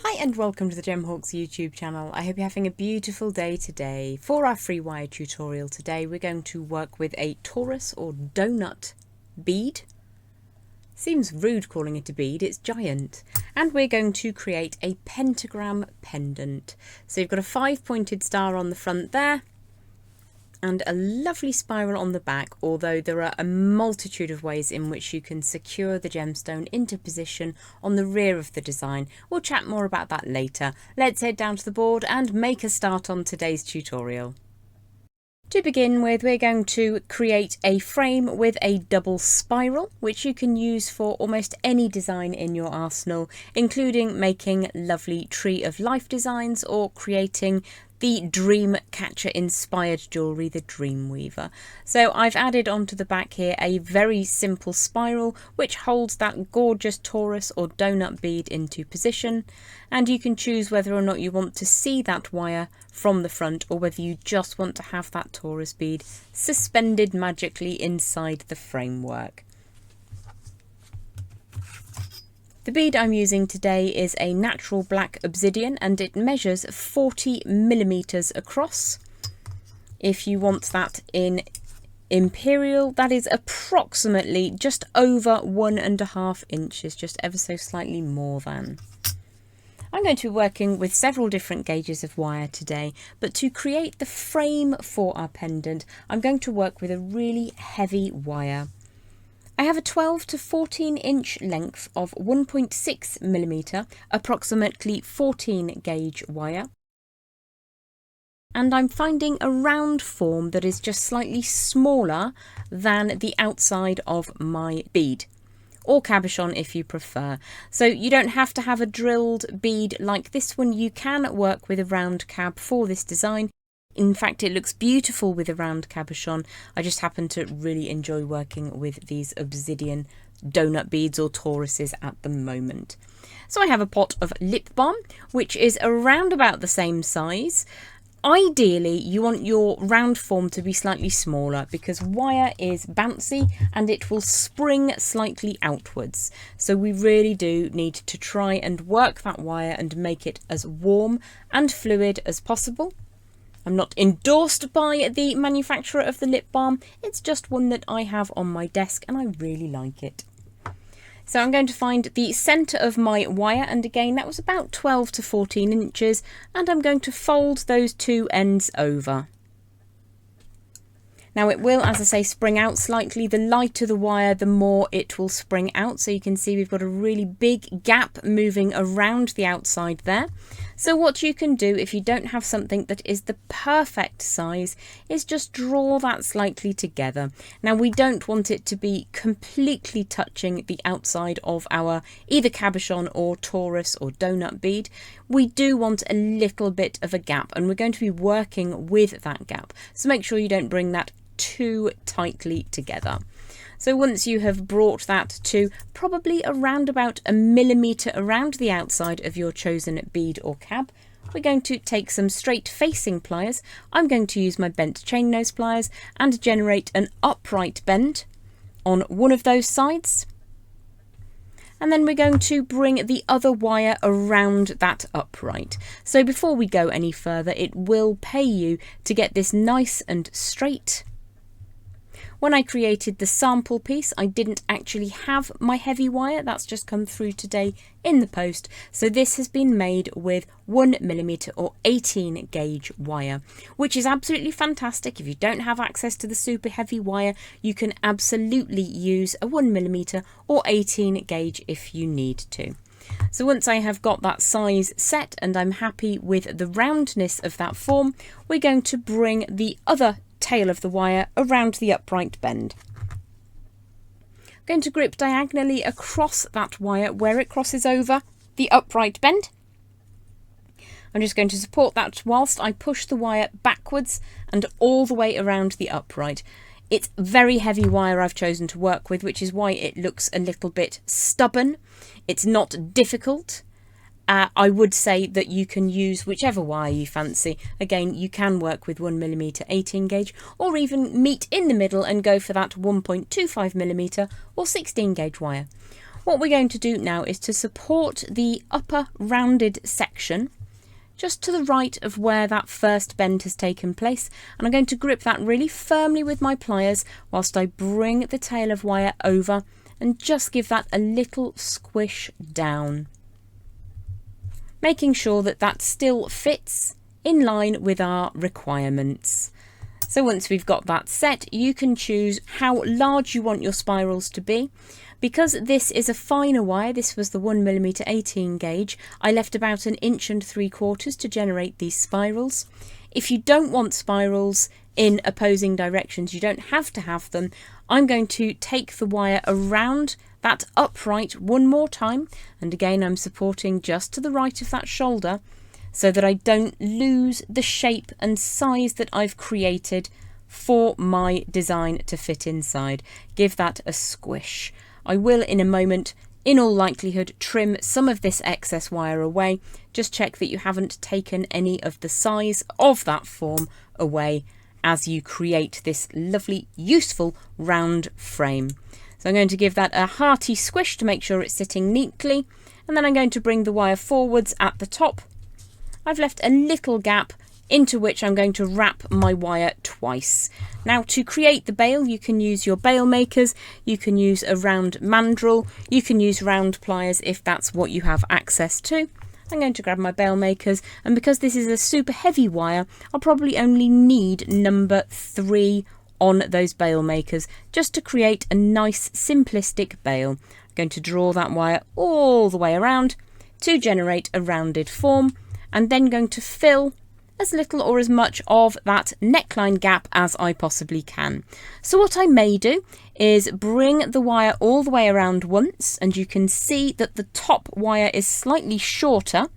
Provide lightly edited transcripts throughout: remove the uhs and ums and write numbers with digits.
Hi and welcome to the Gemhawks YouTube channel. I hope you're having a beautiful day today. For our free wire tutorial today, we're going to work with a Torus or donut bead. Seems rude calling it a bead, it's giant. And we're going to create a pentagram pendant. So you've got a 5-pointed star on the front there and a lovely spiral on the back, although there are a multitude of ways in which you can secure the gemstone into position on the rear of the design. We'll chat more about that later. Let's head down to the board and make a start on today's tutorial. To begin with, we're going to create a frame with a double spiral, which you can use for almost any design in your arsenal, including making lovely tree of life designs or creating the dream catcher inspired jewellery, the Dream Weaver. So I've added onto the back here a very simple spiral which holds that gorgeous Torus or donut bead into position, and you can choose whether or not you want to see that wire from the front or whether you just want to have that Torus bead suspended magically inside the framework. The bead I'm using today is a natural black obsidian and it measures 40mm across. If you want that in imperial, that is approximately just over 1.5 inches, just ever so slightly more than. I'm going to be working with several different gauges of wire today, but to create the frame for our pendant, I'm going to work with a really heavy wire. I have a 12 to 14 inch length of 1.6mm, approximately 14 gauge wire. And I'm finding a round form that is just slightly smaller than the outside of my bead, or cabochon if you prefer. So you don't have to have a drilled bead like this one. You can work with a round cab for this design. In fact, it looks beautiful with a round cabochon. I just happen to really enjoy working with these obsidian donut beads or Toruses at the moment. So I have a pot of lip balm, which is around about the same size. Ideally, you want your round form to be slightly smaller because wire is bouncy and it will spring slightly outwards. So we really do need to try and work that wire and make it as warm and fluid as possible. I'm not endorsed by the manufacturer of the lip balm, it's just one that I have on my desk and I really like it. So I'm going to find the centre of my wire, and again that was about 12 to 14 inches, and I'm going to fold those two ends over. Now it will, as I say, spring out slightly. The lighter the wire, the more it will spring out. So you can see we've got a really big gap moving around the outside there. So what you can do if you don't have something that is the perfect size is just draw that slightly together. Now we don't want it to be completely touching the outside of our either cabochon or Torus or donut bead. We do want a little bit of a gap, and we're going to be working with that gap. So make sure you don't bring that too tightly together. So once you have brought that to probably around about 1mm around the outside of your chosen bead or cab, we're going to take some straight facing pliers. I'm going to use my bent chain nose pliers and generate an upright bend on one of those sides. And then we're going to bring the other wire around that upright. So before we go any further, it will pay you to get this nice and straight. When I created the sample piece, I didn't actually have my heavy wire. That's just come through today in the post. So this has been made with 1mm or 18 gauge wire, which is absolutely fantastic. If you don't have access to the super heavy wire, you can absolutely use a 1mm or 18 gauge if you need to. So once I have got that size set and I'm happy with the roundness of that form, we're going to bring the other tail of the wire around the upright bend. I'm going to grip diagonally across that wire where it crosses over the upright bend. I'm just going to support that whilst I push the wire backwards and all the way around the upright. It's very heavy wire I've chosen to work with, which is why it looks a little bit stubborn. It's not difficult. I would say that you can use whichever wire you fancy. Again, you can work with 1mm 18 gauge or even meet in the middle and go for that 1.25mm or 16 gauge wire. What we're going to do now is to support the upper rounded section just to the right of where that first bend has taken place, and I'm going to grip that really firmly with my pliers whilst I bring the tail of wire over and just give that a little squish down, making sure that that still fits in line with our requirements. So once we've got that set, you can choose how large you want your spirals to be. Because this is a finer wire, this was the 1mm 18 gauge, I left about 1 3/4 inches to generate these spirals. If you don't want spirals in opposing directions, you don't have to have them. I'm going to take the wire around that upright one more time, and again I'm supporting just to the right of that shoulder so that I don't lose the shape and size that I've created for my design to fit inside. Give that a squish. I will in a moment, in all likelihood, trim some of this excess wire away. Just check that you haven't taken any of the size of that form away as you create this lovely, useful round frame. So I'm going to give that a hearty squish to make sure it's sitting neatly, and then I'm going to bring the wire forwards at the top. I've left a little gap into which I'm going to wrap my wire twice. Now, to create the bail, you can use your bail makers, you can use a round mandrel, you can use round pliers if that's what you have access to. I'm going to grab my bail makers, and because this is a super heavy wire, I'll probably only need number 3 on those bail makers just to create a nice simplistic bail. I'm going to draw that wire all the way around to generate a rounded form, and then going to fill as little or as much of that neckline gap as I possibly can. So what I may do is bring the wire all the way around once, and you can see that the top wire is slightly shorter.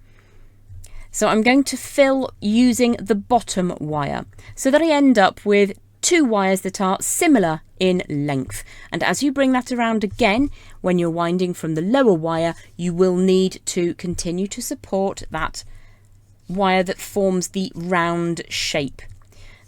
So I'm going to fill using the bottom wire so that I end up with 2 wires that are similar in length. And as you bring that around again, when you're winding from the lower wire, you will need to continue to support that wire that forms the round shape.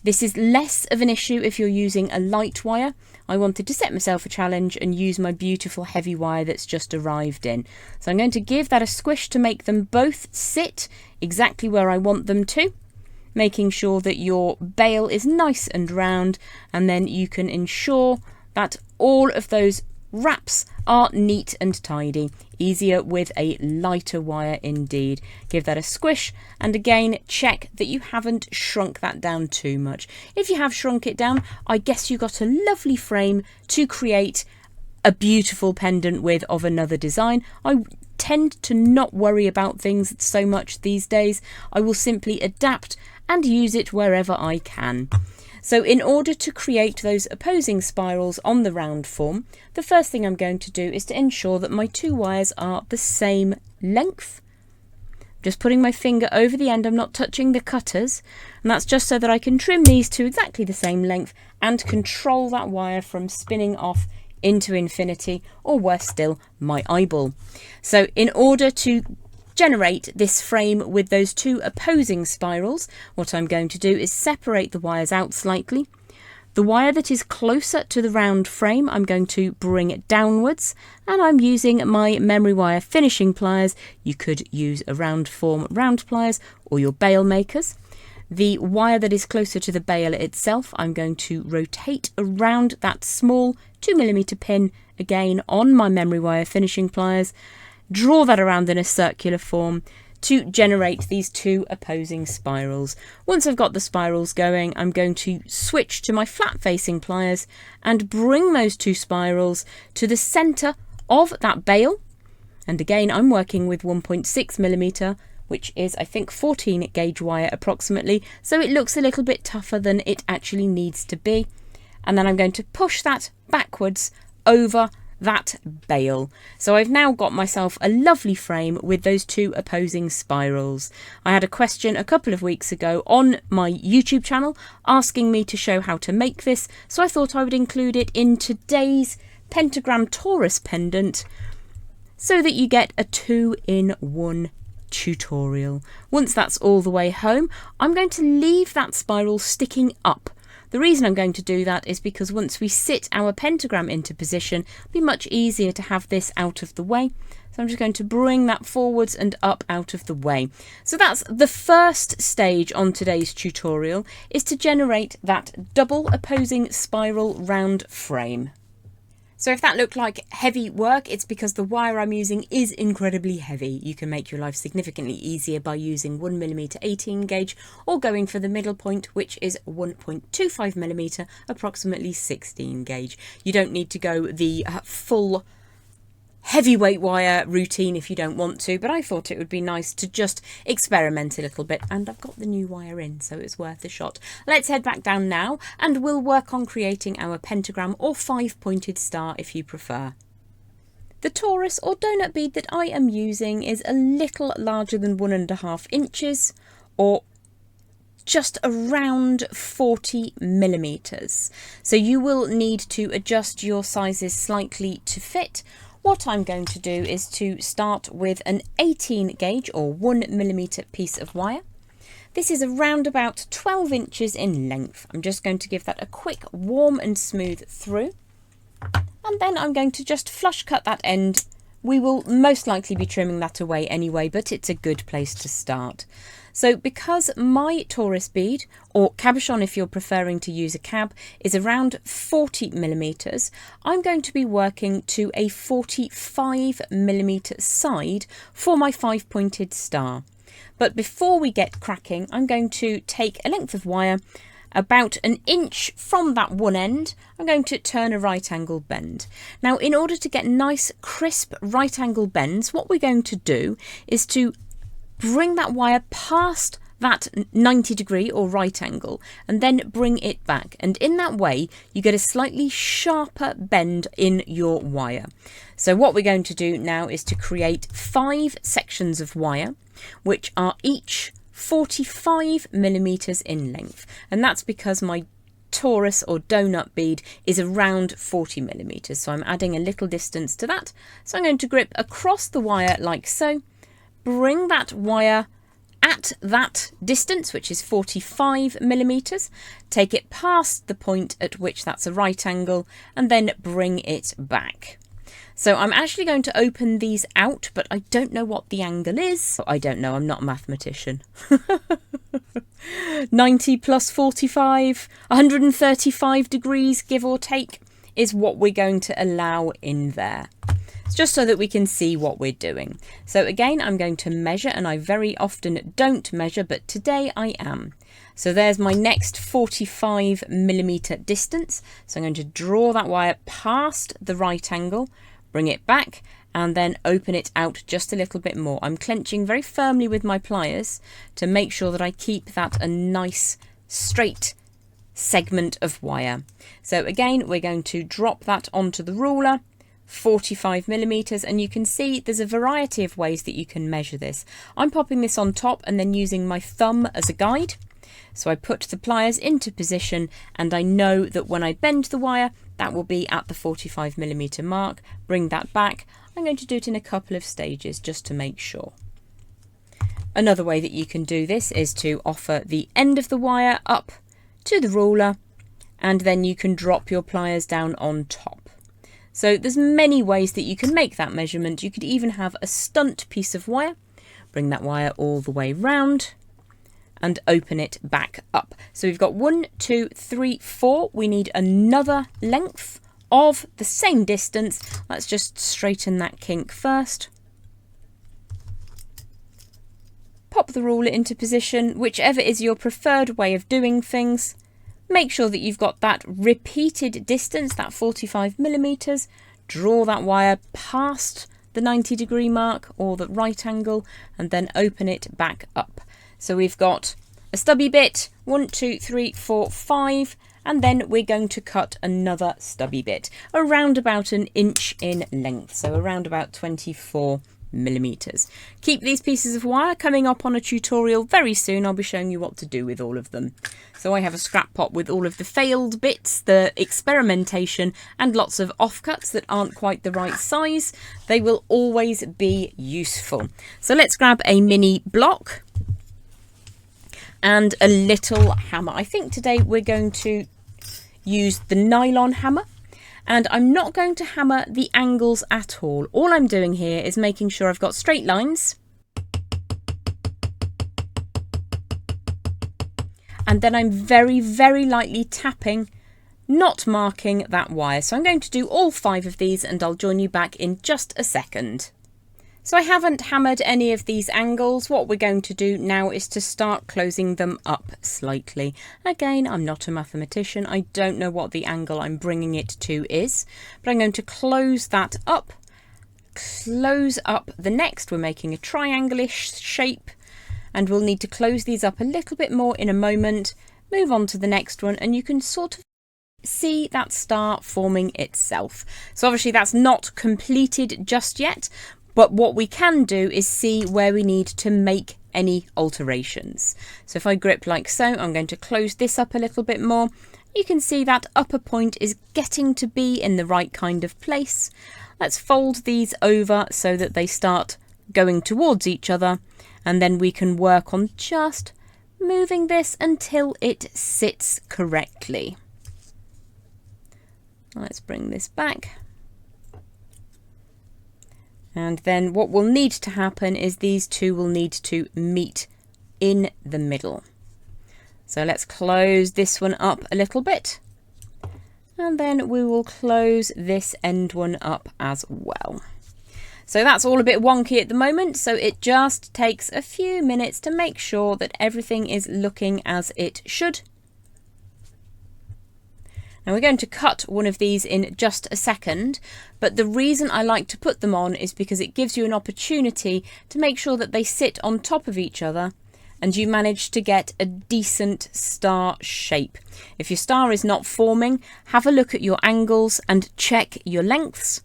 This is less of an issue if you're using a light wire. I wanted to set myself a challenge and use my beautiful heavy wire that's just arrived in. So I'm going to give that a squish to make them both sit exactly where I want them to, making sure that your bail is nice and round, and then you can ensure that all of those wraps are neat and tidy. Easier with a lighter wire indeed. Give that a squish, and again check that you haven't shrunk that down too much. If you have shrunk it down, I guess you got a lovely frame to create a beautiful pendant with of another design. I tend to not worry about things so much these days. I will simply adapt and use it wherever I can. So in order to create those opposing spirals on the round form, the first thing I'm going to do is to ensure that my 2 wires are the same length. Just putting my finger over the end, I'm not touching the cutters, and that's just so that I can trim these to exactly the same length and control that wire from spinning off into infinity, or worse still, my eyeball. So in order to generate this frame with those 2 opposing spirals, what I'm going to do is separate the wires out slightly. The wire that is closer to the round frame, I'm going to bring it downwards, and I'm using my memory wire finishing pliers. You could use a round form round pliers or your bail makers. The wire that is closer to the bail itself, I'm going to rotate around that small 2mm pin again on my memory wire finishing pliers. Draw that around in a circular form to generate these 2 opposing spirals. Once I've got the spirals going, I'm going to switch to my flat facing pliers and bring those 2 spirals to the centre of that bail. And again, I'm working with 1.6mm, which is I think 14 gauge wire approximately, so it looks a little bit tougher than it actually needs to be. And then I'm going to push that backwards over that bail. So I've now got myself a lovely frame with those 2 opposing spirals. I had a question a couple of weeks ago on my YouTube channel asking me to show how to make this, so I thought I would include it in today's Pentagram Torus pendant so that you get a 2-in-1 tutorial. Once that's all the way home, I'm going to leave that spiral sticking up The reason I'm going to do that is because once we sit our pentagram into position, it'll be much easier to have this out of the way. So I'm just going to bring that forwards and up out of the way. So that's the first stage on today's tutorial, is to generate that double opposing spiral round frame. So if that looked like heavy work, it's because the wire I'm using is incredibly heavy. You can make your life significantly easier by using 1mm 18 gauge or going for the middle point, which is 1.25mm, approximately 16 gauge. You don't need to go the full heavyweight wire routine if you don't want to, but I thought it would be nice to just experiment a little bit, and I've got the new wire in, so it's worth a shot. Let's head back down now and we'll work on creating our pentagram or 5-pointed star if you prefer. The Torus or donut bead that I am using is a little larger than 1.5 inches, or just around 40mm. So you will need to adjust your sizes slightly to fit. What I'm going to do is to start with an 18 gauge or 1mm piece of wire. This is around about 12 inches in length. I'm just going to give that a quick warm and smooth through. And then I'm going to just flush cut that end. We will most likely be trimming that away anyway, but it's a good place to start. So because my Torus bead, or cabochon if you're preferring to use a cab, is around 40mm, I'm going to be working to a 45mm side for my 5-pointed star. But before we get cracking, I'm going to take a length of wire about 1 inch from that one end. I'm going to turn a right angle bend. Now, in order to get nice crisp right angle bends, what we're going to do is to bring that wire past that 90-degree or right angle and then bring it back, and in that way you get a slightly sharper bend in your wire. So what we're going to do now is to create 5 sections of wire which are each 45mm in length, and that's because my Torus or donut bead is around 40mm, so I'm adding a little distance to that. So I'm going to grip across the wire like so, bring that wire at that distance, which is 45mm, take it past the point at which that's a right angle, and then bring it back. So I'm actually going to open these out, but I don't know what the angle is. I don't know, I'm not a mathematician. 90 plus 45, 135 degrees, give or take, is what we're going to allow in there. It's just so that we can see what we're doing. So again, I'm going to measure, and I very often don't measure, but today I am. So there's my next 45mm distance. So I'm going to draw that wire past the right angle, bring it back, and then open it out just a little bit more. I'm clenching very firmly with my pliers to make sure that I keep that a nice straight segment of wire. So again, we're going to drop that onto the ruler, 45mm, and you can see there's a variety of ways that you can measure this. I'm popping this on top and then using my thumb as a guide. So I put the pliers into position, and I know that when I bend the wire, that will be at the 45mm mark. Bring that back. I'm going to do it in a couple of stages just to make sure. Another way that you can do this is to offer the end of the wire up to the ruler, and then you can drop your pliers down on top. So there's many ways that you can make that measurement. You could even have a stunt piece of wire, bring that wire all the way round and open it back up. So we've got 1, 2, 3, 4. We need another length of the same distance. Let's just straighten that kink first. Pop the ruler into position, whichever is your preferred way of doing things. Make sure that you've got that repeated distance, that 45mm. Draw that wire past the 90-degree mark or the right angle, and then open it back up. So we've got a stubby bit, 1, 2, 3, 4, 5, and then we're going to cut another stubby bit around about 1 inch in length, so around about 24mm. Keep these pieces of wire coming up on a tutorial very soon. I'll be showing you what to do with all of them. So I have a scrap pot with all of the failed bits, the experimentation, and lots of offcuts that aren't quite the right size. They will always be useful. So let's grab a mini block and a little hammer. I think today we're going to use the nylon hammer. And I'm not going to hammer the angles at all. All I'm doing here is making sure I've got straight lines. And then I'm very, very lightly tapping, not marking that wire. So I'm going to do all 5 of these and I'll join you back in just a second. So I haven't hammered any of these angles. What we're going to do now is to start closing them up slightly. Again, I'm not a mathematician. I don't know what the angle I'm bringing it to is, but I'm going to close that up, close up the next. We're making a triangle-ish shape, and we'll need to close these up a little bit more in a moment. Move on to the next one, and you can sort of see that star forming itself. So obviously that's not completed just yet, but what we can do is see where we need to make any alterations. So if I grip like so, I'm going to close this up a little bit more. You can see that upper point is getting to be in the right kind of place. Let's fold these over so that they start going towards each other, and then we can work on just moving this until it sits correctly. Let's bring this back. And then what will need to happen is these two will need to meet in the middle. So let's close this one up a little bit. And then we will close this end one up as well. So that's all a bit wonky at the moment. So it just takes a few minutes to make sure that everything is looking as it should. Now we're going to cut one of these in just a second, but the reason I like to put them on is because it gives you an opportunity to make sure that they sit on top of each other and you manage to get a decent star shape. If your star is not forming, have a look at your angles and check your lengths.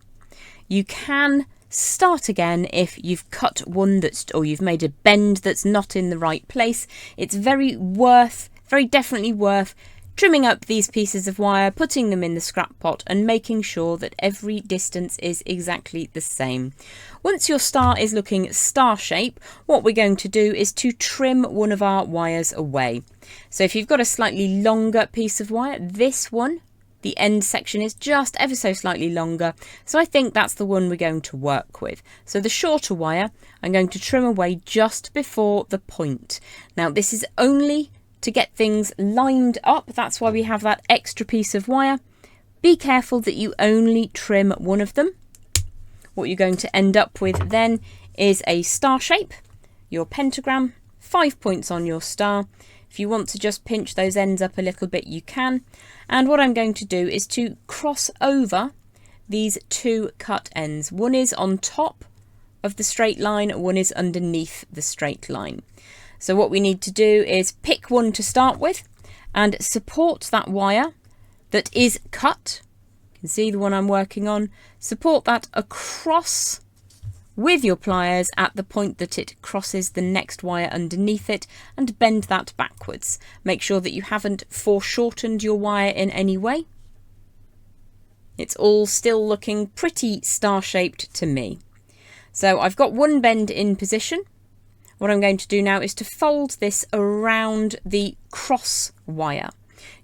You can start again if you've cut one or you've made a bend that's not in the right place. It's very definitely worth trimming up these pieces of wire, putting them in the scrap pot and making sure that every distance is exactly the same. Once your star is looking star shape, what we're going to do is to trim one of our wires away. So if you've got a slightly longer piece of wire, this one, the end section is just ever so slightly longer. So I think that's the one we're going to work with. So the shorter wire, I'm going to trim away just before the point. Now this is only to get things lined up. That's why we have that extra piece of wire. Be careful that you only trim one of them. What you're going to end up with then is a star shape, your pentagram, 5 points on your star. If you want to just pinch those ends up a little bit, you can. And what I'm going to do is to cross over these 2 cut ends. One is on top of the straight line, one is underneath the straight line. So what we need to do is pick one to start with and support that wire that is cut. You can see the one I'm working on. Support that across with your pliers at the point that it crosses the next wire underneath it and bend that backwards. Make sure that you haven't foreshortened your wire in any way. It's all still looking pretty star-shaped to me. So I've got one bend in position. What I'm going to do now is to fold this around the cross wire.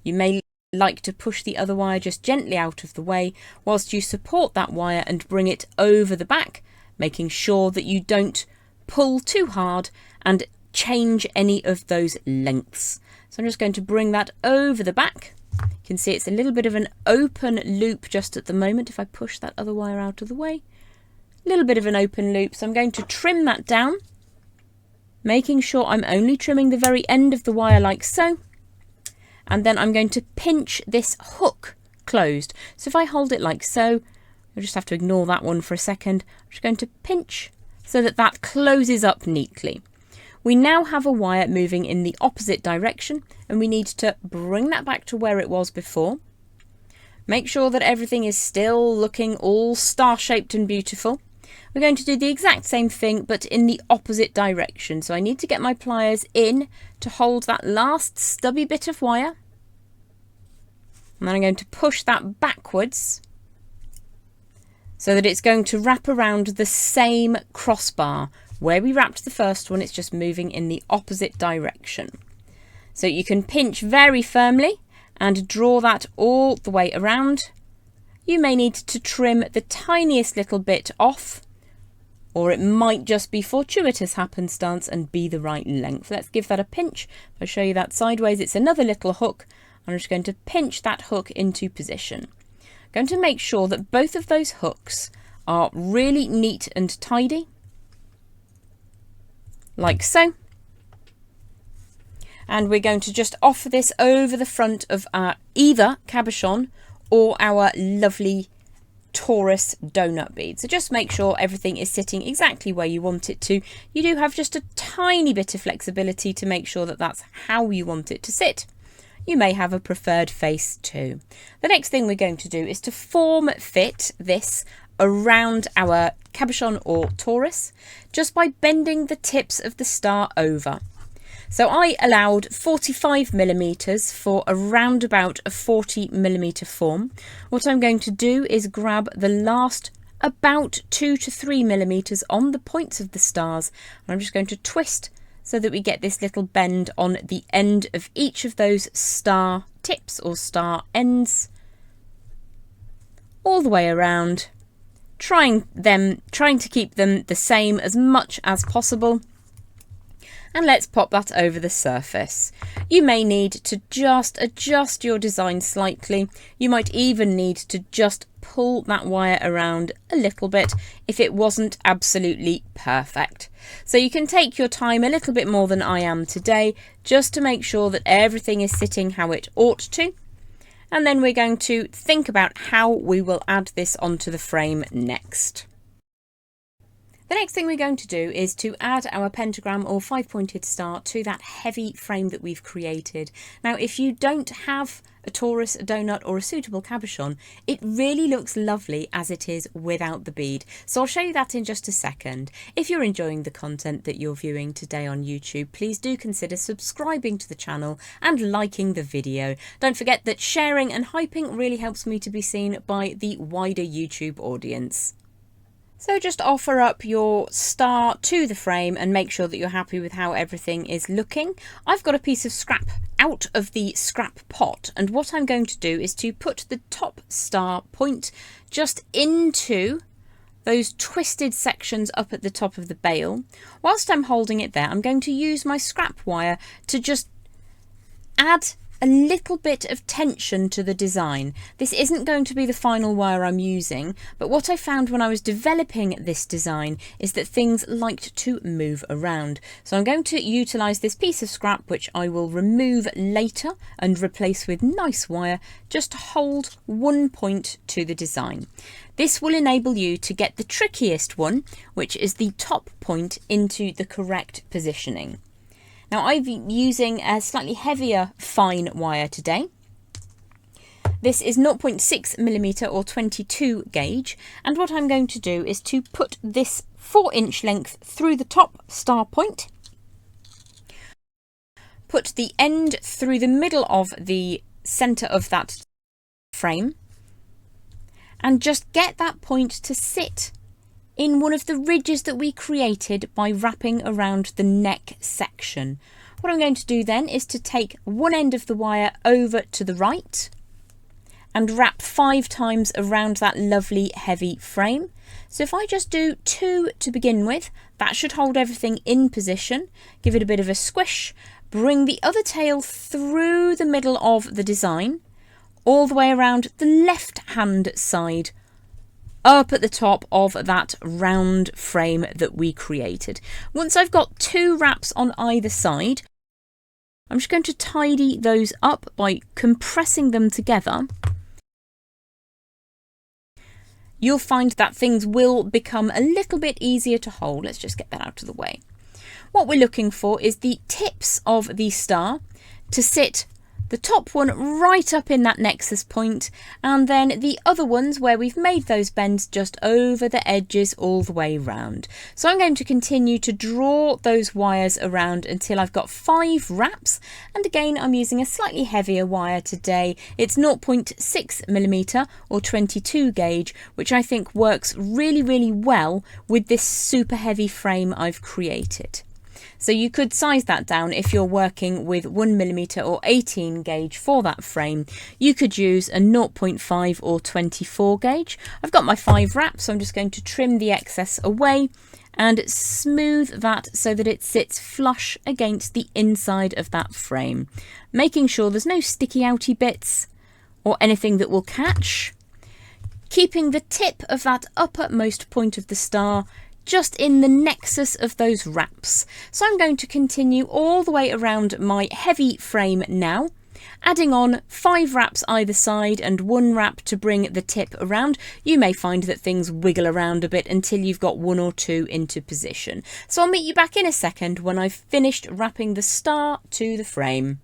You may like to push the other wire just gently out of the way whilst you support that wire and bring it over the back, making sure that you don't pull too hard and change any of those lengths. So I'm just going to bring that over the back. You can see it's a little bit of an open loop just at the moment. If I push that other wire out of the way, a little bit of an open loop. So I'm going to trim that down, making sure I'm only trimming the very end of the wire like so. And then I'm going to pinch this hook closed. So if I hold it like so, you'll just have to ignore that one for a second. I'm just going to pinch so that that closes up neatly. We now have a wire moving in the opposite direction and we need to bring that back to where it was before. Make sure that everything is still looking all star-shaped and beautiful. We're going to do the exact same thing, but in the opposite direction. So I need to get my pliers in to hold that last stubby bit of wire. And then I'm going to push that backwards so that it's going to wrap around the same crossbar. Where we wrapped the first one, it's just moving in the opposite direction. So you can pinch very firmly and draw that all the way around. You may need to trim the tiniest little bit off, or it might just be fortuitous happenstance and be the right length. Let's give that a pinch. If I show you that sideways, it's another little hook. I'm just going to pinch that hook into position. I'm going to make sure that both of those hooks are really neat and tidy, like so. And we're going to just offer this over the front of our either cabochon or our lovely Torus donut bead. So just make sure everything is sitting exactly where you want it to. You do have just a tiny bit of flexibility to make sure that that's how you want it to sit. You may have a preferred face too. The next thing we're going to do is to form fit this around our cabochon or Torus just by bending the tips of the star over. So I allowed 45mm for around about a 40mm form. What I'm going to do is grab the last about 2 to 3mm on the points of the stars. And I'm just going to twist so that we get this little bend on the end of each of those star tips or star ends, all the way around, trying to keep them the same as much as possible. And let's pop that over the surface. You may need to just adjust your design slightly. You might even need to just pull that wire around a little bit if it wasn't absolutely perfect. So you can take your time a little bit more than I am today, just to make sure that everything is sitting how it ought to. And then we're going to think about how we will add this onto the frame next. The next thing we're going to do is to add our pentagram or 5-pointed star to that heavy frame that we've created. Now, if you don't have a Torus, a donut or a suitable cabochon, it really looks lovely as it is without the bead. So I'll show you that in just a second. If you're enjoying the content that you're viewing today on YouTube, please do consider subscribing to the channel and liking the video. Don't forget that sharing and hyping really helps me to be seen by the wider YouTube audience. So just offer up your star to the frame and make sure that you're happy with how everything is looking. I've got a piece of scrap out of the scrap pot, and what I'm going to do is to put the top star point just into those twisted sections up at the top of the bail. Whilst I'm holding it there, I'm going to use my scrap wire to just add a little bit of tension to the design. This isn't going to be the final wire I'm using, but what I found when I was developing this design is that things liked to move around. So I'm going to utilise this piece of scrap, which I will remove later and replace with nice wire, just to hold one point to the design. This will enable you to get the trickiest one, which is the top point, into the correct positioning. Now I'm using a slightly heavier fine wire today. This is 0.6mm or 22 gauge, and what I'm going to do is to put this 4-inch length through the top star point, put the end through the middle of the centre of that frame, and just get that point to sit in one of the ridges that we created by wrapping around the neck section. What I'm going to do then is to take one end of the wire over to the right and wrap 5 times around that lovely heavy frame. So if I just do 2 to begin with, that should hold everything in position. Give it a bit of a squish, bring the other tail through the middle of the design, all the way around the left hand side, up at the top of that round frame that we created. Once I've got 2 wraps on either side, I'm just going to tidy those up by compressing them together. You'll find that things will become a little bit easier to hold. Let's just get that out of the way. What we're looking for is the tips of the star to sit, the top one right up in that nexus point, and then the other ones where we've made those bends just over the edges all the way round. So I'm going to continue to draw those wires around until I've got 5 wraps, and again I'm using a slightly heavier wire today. It's 0.6mm or 22 gauge, which I think works really well with this super heavy frame I've created. So you could size that down if you're working with 1mm or 18 gauge for that frame. You could use a 0.5 or 24 gauge. I've got my 5 wraps, so I'm just going to trim the excess away and smooth that so that it sits flush against the inside of that frame, making sure there's no sticky outy bits or anything that will catch, keeping the tip of that uppermost point of the star just in the nexus of those wraps. So I'm going to continue all the way around my heavy frame now, adding on 5 wraps either side and 1 wrap to bring the tip around. You may find that things wiggle around a bit until you've got 1 or 2 into position. So I'll meet you back in a second when I've finished wrapping the star to the frame.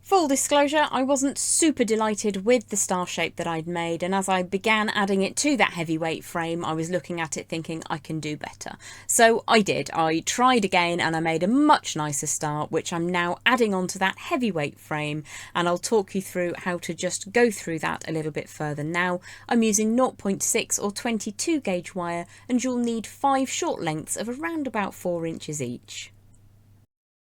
Full disclosure, I wasn't super delighted with the star shape that I'd made, and as I began adding it to that heavyweight frame, I was looking at it thinking I can do better. So I did. I tried again and I made a much nicer star, which I'm now adding onto that heavyweight frame, and I'll talk you through how to just go through that a little bit further now. I'm using 0.6 or 22 gauge wire, and you'll need 5 short lengths of around about 4 inches each.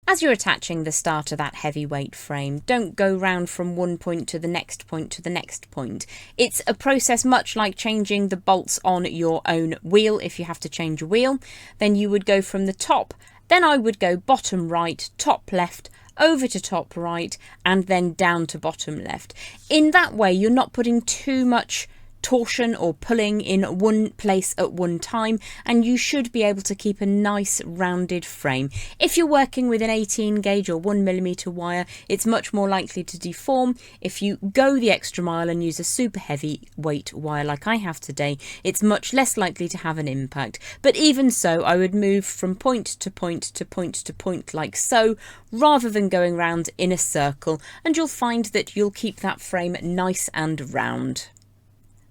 As you're attaching the star to that heavyweight frame, don't go round from one point to the next point to the next point. It's a process much like changing the bolts on your own wheel. If you have to change a wheel, then you would go from the top, then I would go bottom right, top left, over to top right, and then down to bottom left. In that way, you're not putting too much torsion or pulling in one place at one time, and you should be able to keep a nice rounded frame. If you're working with an 18 gauge or 1mm wire, it's much more likely to deform. If you go the extra mile and use a super heavy weight wire like I have today, it's much less likely to have an impact. But even so, I would move from point to point to point to point like so, rather than going round in a circle, and you'll find that you'll keep that frame nice and round.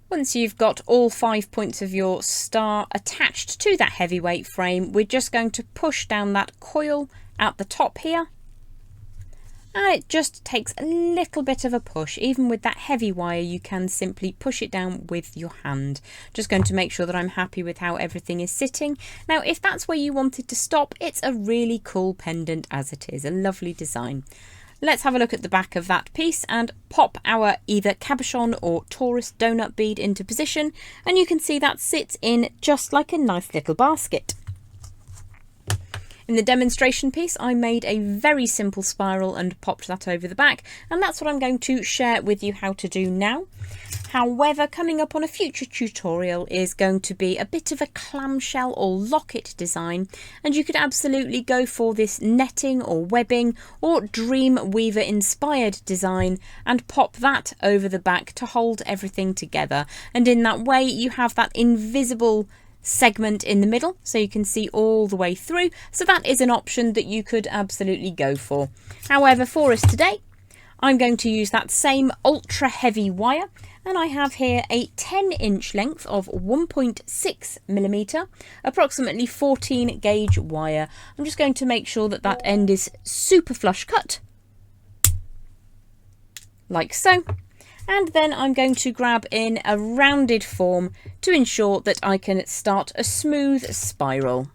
Once you've got all 5 points of your star attached to that heavyweight frame, we're just going to push down that coil at the top here. And it just takes a little bit of a push. Even with that heavy wire, you can simply push it down with your hand. Just going to make sure that I'm happy with how everything is sitting. Now, if that's where you wanted to stop, it's a really cool pendant as it is. A lovely design. Let's have a look at the back of that piece and pop our either cabochon or Torus donut bead into position, and you can see that sits in just like a nice little basket. In the demonstration piece, I made a very simple spiral and popped that over the back, and that's what I'm going to share with you how to do now. However, coming up on a future tutorial is going to be a bit of a clamshell or locket design, and you could absolutely go for this netting or webbing or dream weaver inspired design and pop that over the back to hold everything together, and in that way you have that invisible segment in the middle so you can see all the way through. So that is an option that you could absolutely go for. However, for us today, I'm going to use that same ultra heavy wire, and I have here a 10-inch length of 1.6mm, approximately 14 gauge wire. I'm just going to make sure that that end is super flush cut, like so. And then I'm going to grab in a rounded form to ensure that I can start a smooth spiral.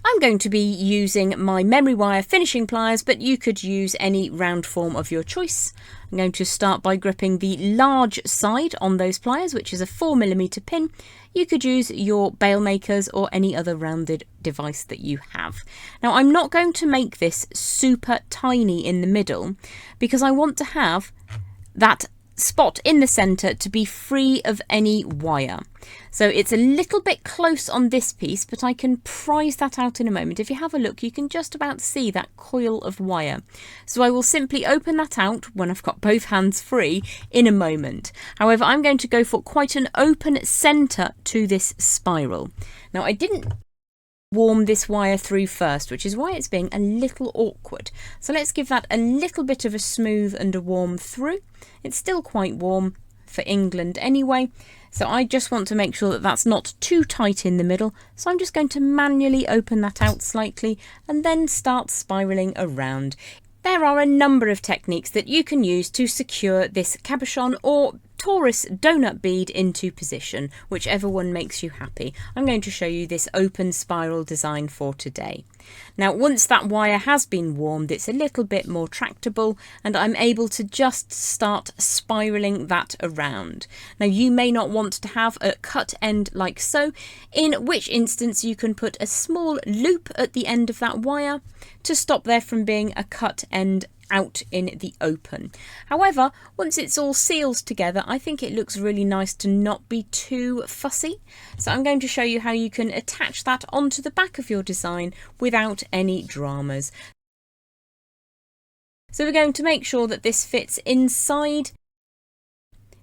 I'm going to be using my memory wire finishing pliers, but you could use any round form of your choice. I'm going to start by gripping the large side on those pliers, which is a 4mm pin. You could use your bail makers or any other rounded device that you have. Now, I'm not going to make this super tiny in the middle because I want to have that spot in the center to be free of any wire. So it's a little bit close on this piece, but I can prise that out in a moment. If you have a look, you can just about see that coil of wire. So I will simply open that out when I've got both hands free in a moment. However, I'm going to go for quite an open center to this spiral. Now, I didn't warm this wire through first, which is why it's being a little awkward. So let's give that a little bit of a smooth and a warm through. It's still quite warm for England anyway, so I just want to make sure that that's not too tight in the middle. So I'm just going to manually open that out slightly and then start spiraling around. There are a number of techniques that you can use to secure this cabochon or Torus donut bead into position, whichever one makes you happy. I'm going to show you this open spiral design for today. Now, once that wire has been warmed, it's a little bit more tractable and I'm able to just start spiraling that around. Now, you may not want to have a cut end like so, in which instance you can put a small loop at the end of that wire to stop there from being a cut end out in the open. However, once it's all sealed together, I think it looks really nice to not be too fussy. So I'm going to show you how you can attach that onto the back of your design without any dramas. So we're going to make sure that this fits inside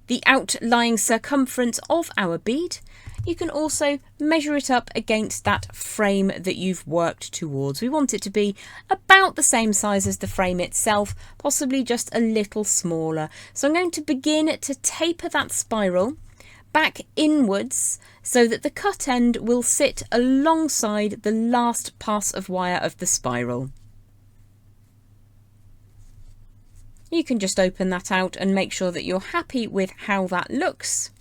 the outlying circumference of our bead. You can also measure it up against that frame that you've worked towards. We want it to be about the same size as the frame itself, possibly just a little smaller. So I'm going to begin to taper that spiral back inwards so that the cut end will sit alongside the last pass of wire of the spiral. You can just open that out and make sure that you're happy with how that looks.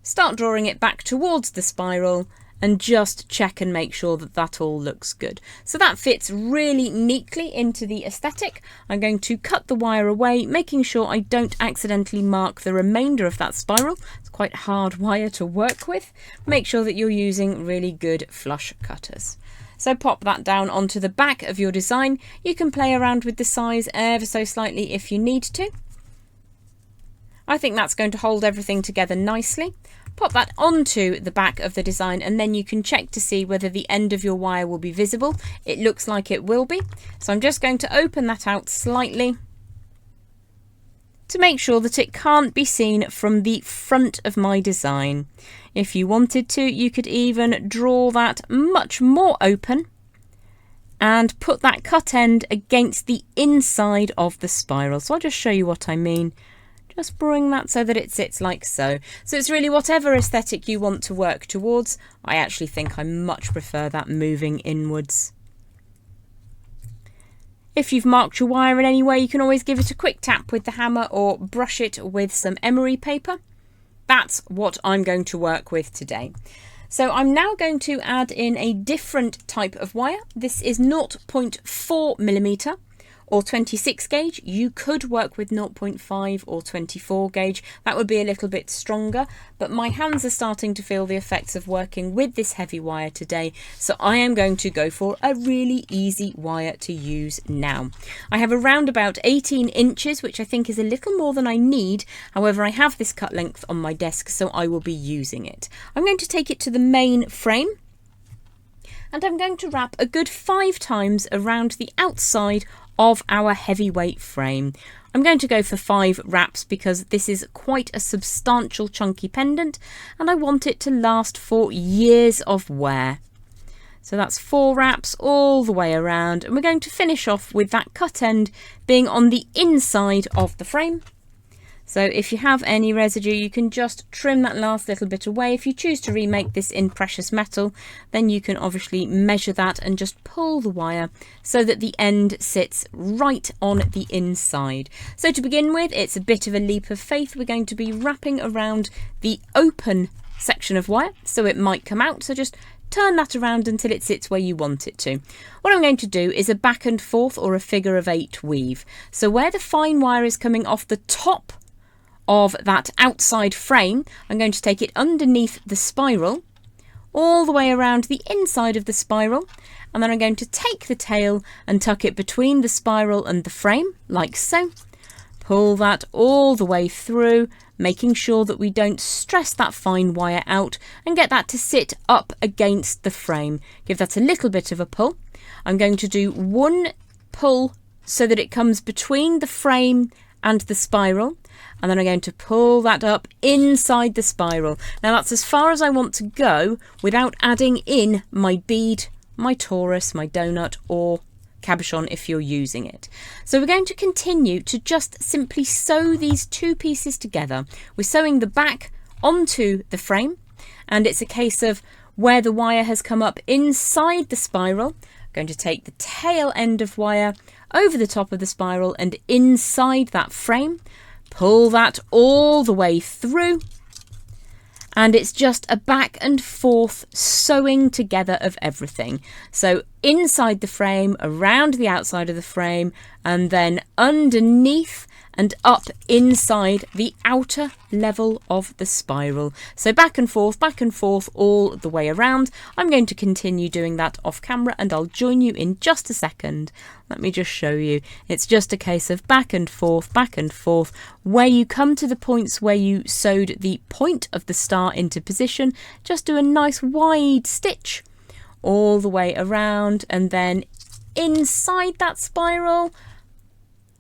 Start drawing it back towards the spiral and just check and make sure that that all looks good. So that fits really neatly into the aesthetic. I'm going to cut the wire away, making sure I don't accidentally mark the remainder of that spiral. It's quite hard wire to work with. Make sure that you're using really good flush cutters. So pop that down onto the back of your design. You can play around with the size ever so slightly if you need to. I think that's going to hold everything together nicely. Pop that onto the back of the design and then you can check to see whether the end of your wire will be visible. It looks like it will be. So I'm just going to open that out slightly to make sure that it can't be seen from the front of my design. If you wanted to, you could even draw that much more open and put that cut end against the inside of the spiral. So I'll just show you what I mean. Just bring that so that it sits like so. So it's really whatever aesthetic you want to work towards. I actually think I much prefer that moving inwards. If you've marked your wire in any way, you can always give it a quick tap with the hammer or brush it with some emery paper. That's what I'm going to work with today. So I'm now going to add in a different type of wire. This is 0.4mm. Or 26 gauge. You could work with 0.5 or 24 gauge. That would be a little bit stronger, but my hands are starting to feel the effects of working with this heavy wire today, so I am going to go for a really easy wire to use now. I have around about 18 inches, which I think is a little more than I need. However, I have this cut length on my desk, so I will be using it. I'm going to take it to the main frame, and I'm going to wrap a good 5 times around the outside of our heavyweight frame. I'm going to go for 5 wraps because this is quite a substantial chunky pendant and I want it to last for years of wear. So that's 4 wraps all the way around, and we're going to finish off with that cut end being on the inside of the frame. So if you have any residue, you can just trim that last little bit away. If you choose to remake this in precious metal, then you can obviously measure that and just pull the wire so that the end sits right on the inside. So to begin with, it's a bit of a leap of faith. We're going to be wrapping around the open section of wire, so it might come out. So just turn that around until it sits where you want it to. What I'm going to do is a back and forth or a figure of 8 weave. So where the fine wire is coming off the top of that outside frame, I'm going to take it underneath the spiral, all the way around the inside of the spiral, and then I'm going to take the tail and tuck it between the spiral and the frame, like so. Pull that all the way through, making sure that we don't stress that fine wire out, and get that to sit up against the frame. Give that a little bit of a pull. I'm going to do 1 pull so that it comes between the frame and the spiral, and then I'm going to pull that up inside the spiral. Now that's as far as I want to go without adding in my bead, my torus, my donut, or cabochon if you're using it. So we're going to continue to just simply sew these 2 pieces together. We're sewing the back onto the frame, and it's a case of where the wire has come up inside the spiral, I'm going to take the tail end of wire over the top of the spiral and inside that frame, pull that all the way through, and it's just a back and forth sewing together of everything. So inside the frame, around the outside of the frame, and then underneath and up inside the outer level of the spiral. So back and forth all the way around. I'm going to continue doing that off camera and I'll join you in just a second. Let me just show you. It's just a case of back and forth, where you come to the points where you sewed the point of the star into position. Just do a nice wide stitch all the way around, and then inside that spiral,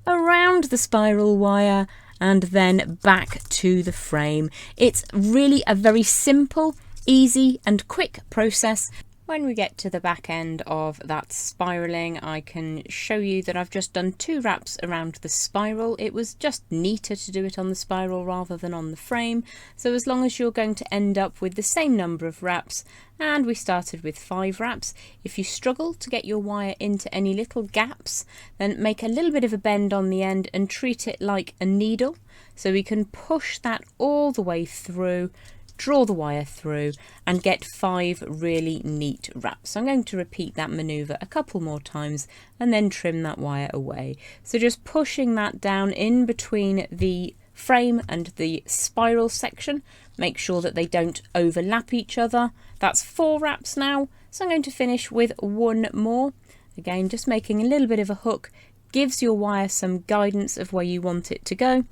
around the spiral wire, and then back to the frame. It's really a very simple, easy and quick process. When we get to the back end of that spiraling, I can show you that I've just done 2 wraps around the spiral. It was just neater to do it on the spiral rather than on the frame. So as long as you're going to end up with the same number of wraps, and we started with 5 wraps, if you struggle to get your wire into any little gaps, then make a little bit of a bend on the end and treat it like a needle. So we can push that all the way through, draw the wire through and get 5 really neat wraps. So I'm going to repeat that manoeuvre a couple more times and then trim that wire away. So just pushing that down in between the frame and the spiral section. Make sure that they don't overlap each other. That's 4 wraps now. So I'm going to finish with 1 more. Again, just making a little bit of a hook gives your wire some guidance of where you want it to go.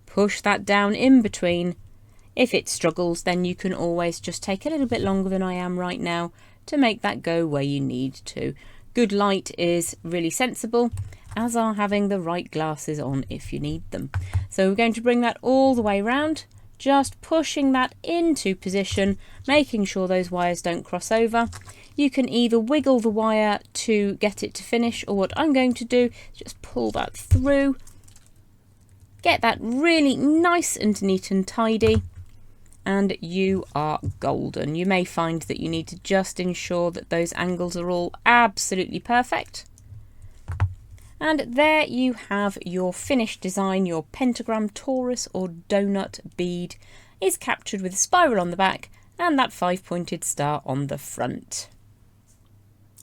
Push that down in between. If it struggles, then you can always just take a little bit longer than I am right now to make that go where you need to. Good light is really sensible, as are having the right glasses on if you need them. So we're going to bring that all the way around, just pushing that into position, making sure those wires don't cross over. You can either wiggle the wire to get it to finish, or what I'm going to do is just pull that through, get that really nice and neat and tidy, and you are golden. You may find that you need to just ensure that those angles are all absolutely perfect. And there you have your finished design. Your pentagram, torus or donut bead is captured with a spiral on the back and that 5-pointed star on the front.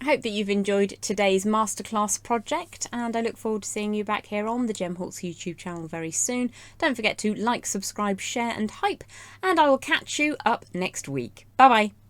I hope that you've enjoyed today's masterclass project, and I look forward to seeing you back here on the Gem Hawks YouTube channel very soon. Don't forget to like, subscribe, share and hype, and I will catch you up next week. Bye bye.